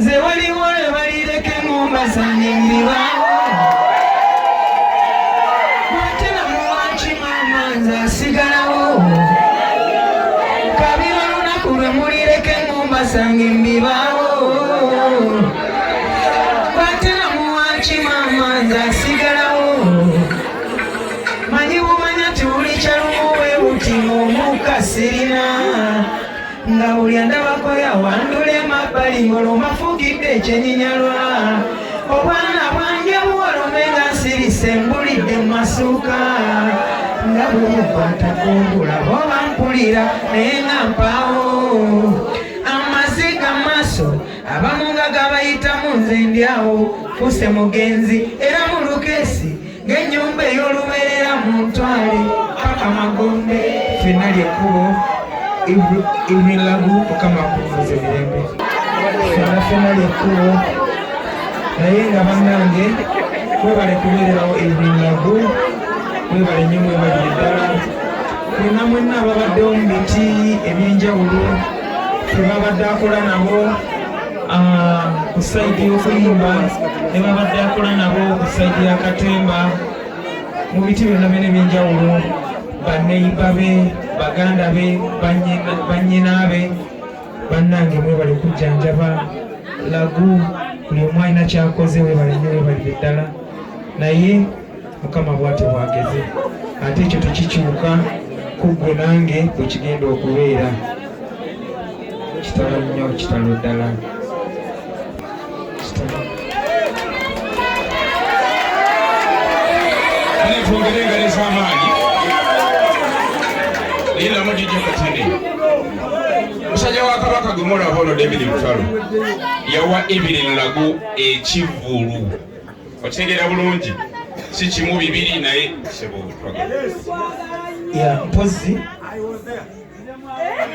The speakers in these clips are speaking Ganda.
Ze waliwo balireke Engumba zange mbibaawo watera muwaaki mama nze asigalawo kabira olunaku lwe mulireke Engumba zange mbibaawo watera muwaaki mama nze asigalawo manyi bumanya tuli kyalumuwe buti ng'omuka sirina nga buli andabako yawandula emabbali ng'olwomafugidde ekyenyinyalwa obwana bwange buwolome nga nsirise mbulidde mu masuuka nga bwe bukwatako obulaba oba mpulira naye nga mpaawo amaziga maaso abamu nga gabayitamu nze ndyawo fuse mugenzi era mu lukeesi ng'ennyumba ey'olubeerera mu ntwale paka magombe ffenna lyekkubo Evelyn Lagu okama kufuza emirembe fena lyekkubo naye nga bannange webale kubeererawo Evelyn Lagu webale nnyo mwebalire ddala fena mwenna ababaddewo mu biti ebyenjawulo tebabadde akola nabo ku sayidi y'okuyimba ne babadde akola nabo ku sayidi ya katemba mu biti byonna byona ebyenjawulo banneyiba be baganda be bannyina be bannange mwebale kujjanjaba Lagu buli omu alina kyakoze webale nnyo webalire ddala naye mukama bwate bwageze ate ekyo tekikyuka kuggwe nange bwe kigenda okubeera kitalo nnyo kitalo ddala Ila mujije katende musajja wa kabaka gumola hono David Lutalo yawa Evelyn Lagu ekivulu otegera bulungi si kimu bibiri naye sebo ya mpozi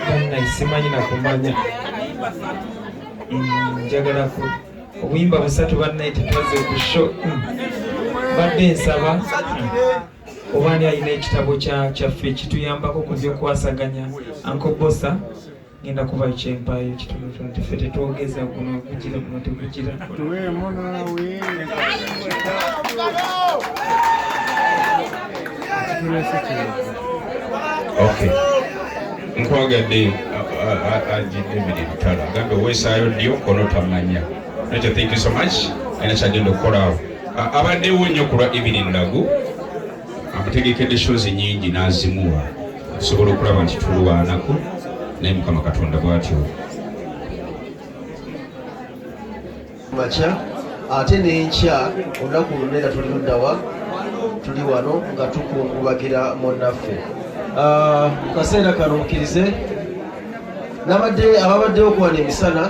bana isimanyi na kumanya njagala ko obuyimba busatu banna etitwaze ku show badde nsaba obani alina ekitabo kyaffe ekituyambako ku byokwasaganya ankobosa ngenda kuba ekyempayo ekitonotono teffe tetwogeza guno gugira guno tegugira okay nkwagadde David Lutalo agambe owesaayo ddyo konotamanya nakyo thank you so much ena kyagenda okukolawo abaddewo nnyo ku lwa Evelyn Lagu amutegekedde shows nyingi n'azimuwa tusobola okulaba nti tulwanako naye mukama katonda bw'atyo makya ate n'enkya olunaku lunera tuli luddawa tuli wano nga tukungubagira munnaffe mu kaseera kano mukkirize ababaddewo okuwana emisana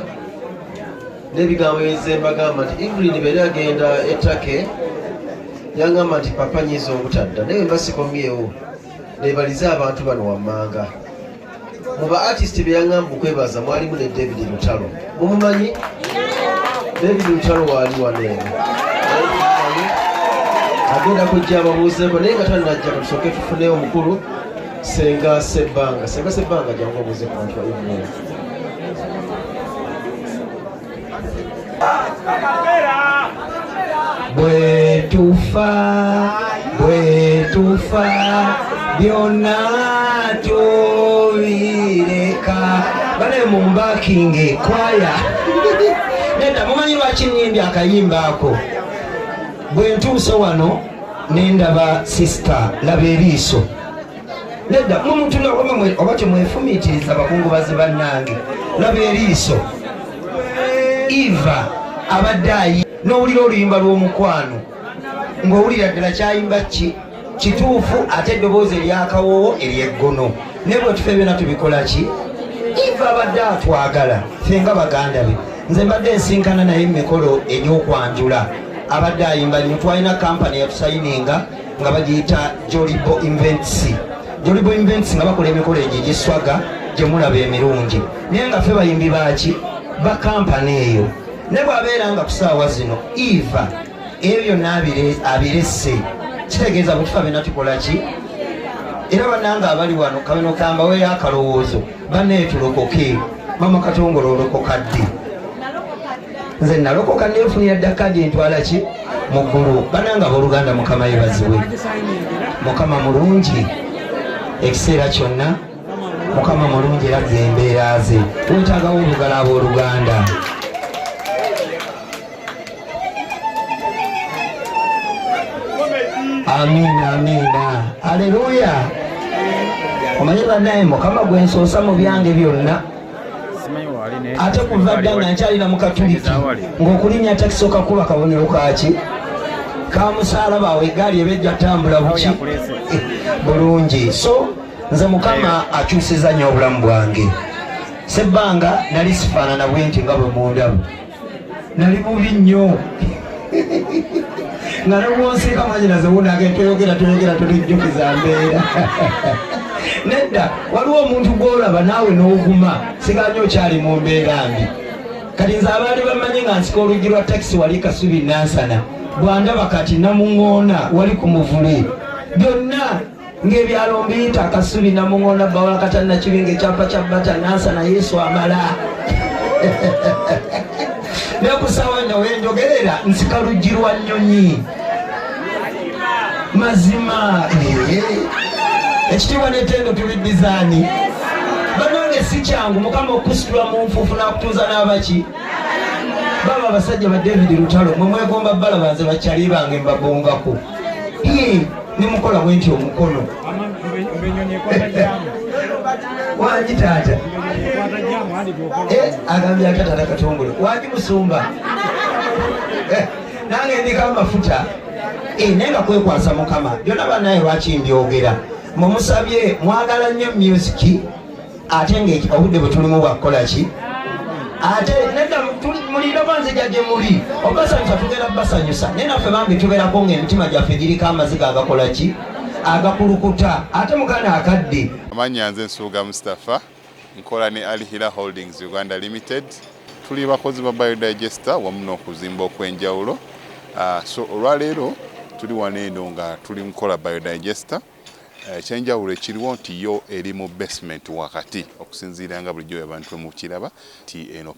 n'ebigambo ebyenze mbagamba nti Evelyn beeri agenda ettake yangamba nti papa nyiza obutadda naye mbasikomyewo nebalize abantu bano wammanga mu ba artist be yangamba okwebaza mwalimu ne David Lutalo mumumanyi David Lutalo waali waneeno agenda kujja ababuuzeko naye nga talinajja katusooke tufuneyo omukulu senga sebbanga jangu obuuze ku bantu baibuleo bwetufa byonna tubireka bale mumbakinge kwaya nedda mumanyi lwaki nyimbye akayimba ako bwe ntuuse wano nendaba sisita laba eriiso nedda mumuntuna oba temwefumiitiriza bakungubazi bannange laba eriiso Eva abadde ayi n'owulira oluyimba lw'omukwano ng'owulira ddala kyayimba kituufu ate eddoboozi eryakawoowo eryeggono naye bwe tufe byonna tubikola ki Eva abadde atwagala ffe nga baganda be nze mbadde nsinkana naye emikolo egy'okwanjula abadde ayimba nnyo twalina kampani yatusayininga nga bagiyita Jolibo Invents nga bakola emikolo egyo egiswaga gye mulaba emirungi naye nga ffe bayimbi baki ba kampani eyo ne bwabeera nga ku ssaawa zino Eva ebyo byonna abiresse kitegeeza bwe tufa byonna tukola ki era bannanga abali wano kabano kambaweyo akalowoozo banneetulokoke mama katongolo olokoka ddi nze nalokoka nefunira ddakadi entwala ki mu ggulu bananga abooluganda mukama yebaziwe mukama mulungi ekiseera kyonna mukama mulungi era zembeera ze twetaagawo olugala abooluganda amina aleluya omanyi bannaye mukama gwensoosa mu byange byonna ate kuva dda nga nkyalina mu katuliki ng'okulinnya takisooka kuba kabonero kaki kamusalaba awo egaali ebejja tambula buki bulungi so nze mukama akyusiza nnyo obulamu bwange sebbanga nali sifaanana bwe nti nga bwe mundaba nali bubi nnyo nga nobwonsiika mwanyinaze wunage toyogera tolijjukiza mbeera nedda waliwo omuntu gwolaba naawe n'oguma siganye okyali mu mbeera mbi kati nze abaali bamanyi nga nsika oluggi lwa takisi wali Kasubi Nansana bwandaba kati namuŋŋoona wali ku muvule byonna ng'ebyalo mbiyita Kasubi namuŋŋoona bawala katanna kibinga ekyapa kya bata Nansana Yesu amala nekusawanya wenjogerera nsika luggi lwa Nnyonyi mazima ekitiibwa n'ettendo tubiddizaani banange si kyangu mukama okusitula mu nfuufu n'akutuuza n'abaki baba abasajja ba David Lutalo mwe mwegomba balaba nze bakyali bange mbabongako nimukola bwe nti omukono wangi taata agambye akatata katongole wangi musumba nange ndika amafuta naye nga kwekwasa mukama byonna bannaye lwaki mbyogera mumusabye mwagala nnyo musiki ate nga obudde bwe tulimu bwakukola ki ate nedda mulina banzija gye muli obasanyusa tugenda basanyusa naye naffe bambi tubeerako ng'emitima gyaffe giriko amaziga agakola ki agakulukuta ate mukana akadde amanya nze Nsuuga Mustafa nkola ne Alihira Holdings Uganda Limited tuli bakozi ba biodigester wamu n'okuzimba okw'enjawulo so olwaleero tuli waneeno nga tuli mukola biodigester ekyenjawulo ekiriwo nti yo eri mu basement wakati okusinziira nga bulijjo abantu mu kiraba ti eno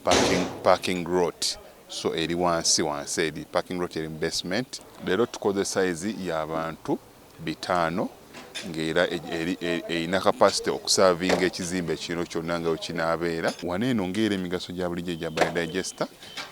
parking lot so eri wansi eri parking lot eri mu basement leero tukoze size y'abantu 5 ng'era erina capacity okusavinga ekizimbe kino kyonna nga wekinaabeera waneeno ng'era emigaso gya bulijjo gya biodigester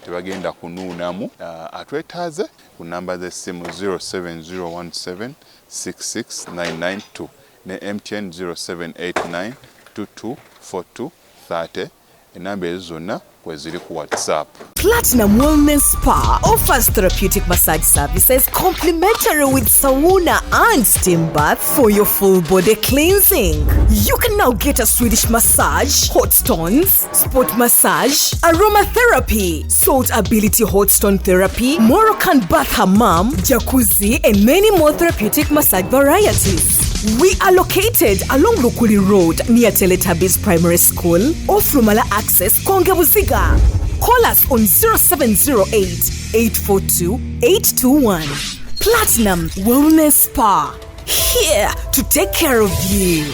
tebagenda kunuunamu atwetaaze ku namba z'essimu 07017669992 ne MTN 0789224230 enamba ezo zonna kweziri ku WhatsApp. Platinum Wellness Spa offers therapeutic massage services complimentary with sauna and steam bath for your full body cleansing. You can now get a Swedish massage, hot stones, sport massage, aromatherapy, salt ability hot stone therapy, Moroccan bath hammam, jacuzzi, and many more therapeutic massage varieties. We are located along Lukuli Road near Teletubbies Primary School, off Rumala Access, Kongebuziga. Call us on 0708-842-821. Platinum Wellness Spa, here to take care of you.